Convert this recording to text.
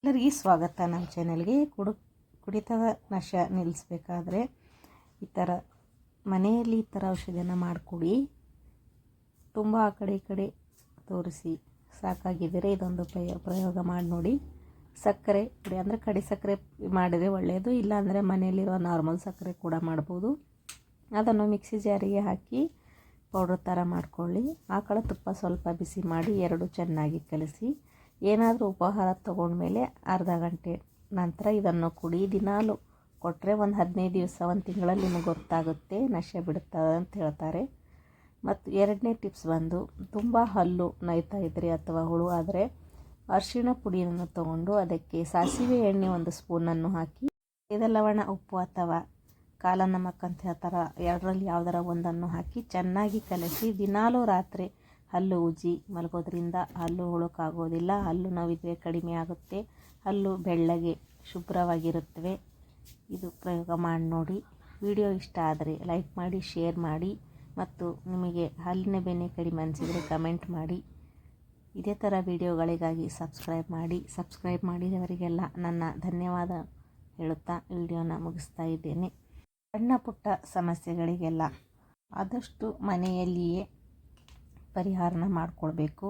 ಎಲ್ಲರಿಗೂ ಸ್ವಾಗತ ನಮ್ಮ ಚಾನೆಲ್ಗೆ. ಕುಡಿತದ ನಶ ನಿಲ್ಲಿಸಬೇಕಾದ್ರೆ ಈ ಥರ ಮನೆಯಲ್ಲಿ ಈ ಥರ ಔಷಧಿಯನ್ನು ಮಾಡಿಕೊಡಿ. ತುಂಬ ಆ ಕಡೆ ಈ ಕಡೆ ತೋರಿಸಿ ಸಾಕಾಗಿದ್ದರೆ ಇದೊಂದು ಪ್ರಯೋಗ ಮಾಡಿ ನೋಡಿ. ಸಕ್ಕರೆ ಪುಡಿ ಅಂದರೆ ಕಡಿ ಸಕ್ಕರೆ ಮಾಡಿದರೆ ಒಳ್ಳೆಯದು, ಇಲ್ಲಾಂದರೆ ಮನೆಯಲ್ಲಿರುವ ನಾರ್ಮಲ್ ಸಕ್ಕರೆ ಕೂಡ ಮಾಡ್ಬೋದು. ಅದನ್ನು ಮಿಕ್ಸಿ ಜಾರಿಗೆ ಹಾಕಿ ಪೌಡ್ರ್ ಥರ ಮಾಡ್ಕೊಳ್ಳಿ. ಆಕಳ ತುಪ್ಪ ಸ್ವಲ್ಪ ಬಿಸಿ ಮಾಡಿ ಎರಡು ಚೆನ್ನಾಗಿ ಕಲಸಿ ಏನಾದರೂ ಉಪಹಾರ ತೊಗೊಂಡ್ಮೇಲೆ ಅರ್ಧ ಗಂಟೆ ನಂತರ ಇದನ್ನು ಕುಡಿ. ದಿನಾಲು ಕೊಟ್ಟರೆ ಒಂದು 15 ದಿವಸ, ಒಂದು ತಿಂಗಳಲ್ಲಿ ನಿಮಗೆ ಗೊತ್ತಾಗುತ್ತೆ, ನಶೆ ಬಿಡುತ್ತದೆ ಅಂತ ಹೇಳ್ತಾರೆ. ಮತ್ತು ಎರಡನೇ ಟಿಪ್ಸ್ ಬಂದು ತುಂಬ ಹಲ್ಲು ನೋಯ್ತಾ ಇದ್ದರೆ ಅಥವಾ ಹುಳು ಆದರೆ ಅರಿಶಿಣ ಪುಡಿಯನ್ನು ತೊಗೊಂಡು ಅದಕ್ಕೆ ಸಾಸಿವೆ ಎಣ್ಣೆ 1 ಸ್ಪೂನನ್ನು ಹಾಕಿ ಲವಣ, ಉಪ್ಪು ಅಥವಾ ಕಾಲ ನಮಕ್ ಅಂತ ಹೇಳ್ತಾರೆ, ಎರಡರಲ್ಲಿ ಯಾವುದರ ಒಂದನ್ನು ಹಾಕಿ ಚೆನ್ನಾಗಿ ಕಲಸಿ ದಿನಾಲೂ ರಾತ್ರಿ ಹಲ್ಲು ಉಜ್ಜಿ ಮಲಗೋದ್ರಿಂದ ಹಲ್ಲು ಹುಳುಕಾಗೋದಿಲ್ಲ, ಹಲ್ಲು ನೋವಿದ್ರೆ ಕಡಿಮೆ ಆಗುತ್ತೆ, ಹಲ್ಲು ಬೆಳ್ಳಗೆ ಶುಭ್ರವಾಗಿರುತ್ತವೆ. ಇದು ಪ್ರಯೋಗ ಮಾಡಿ ನೋಡಿ. ವಿಡಿಯೋ ಇಷ್ಟ ಆದರೆ ಲೈಕ್ ಮಾಡಿ, ಶೇರ್ ಮಾಡಿ ಮತ್ತು ನಿಮಗೆ ಹಲ್ಲಿನ ಬೆನೆ ಕಡಿಮೆ ಅನಿಸಿದರೆ ಕಮೆಂಟ್ ಮಾಡಿ. ಇದೇ ಥರ ವಿಡಿಯೋಗಳಿಗಾಗಿ ಸಬ್ಸ್ಕ್ರೈಬ್ ಮಾಡಿದವರಿಗೆಲ್ಲ ನನ್ನ ಧನ್ಯವಾದ ಹೇಳುತ್ತಾ ವಿಡಿಯೋನ ಮುಗಿಸ್ತಾ ಇದ್ದೇನೆ. ಸಣ್ಣ ಪುಟ್ಟ ಸಮಸ್ಯೆಗಳಿಗೆಲ್ಲ ಆದಷ್ಟು ಮನೆಯಲ್ಲಿಯೇ ಪರಿಹಾರನ ಮಾಡಿಕೊಳ್ಬೇಕು.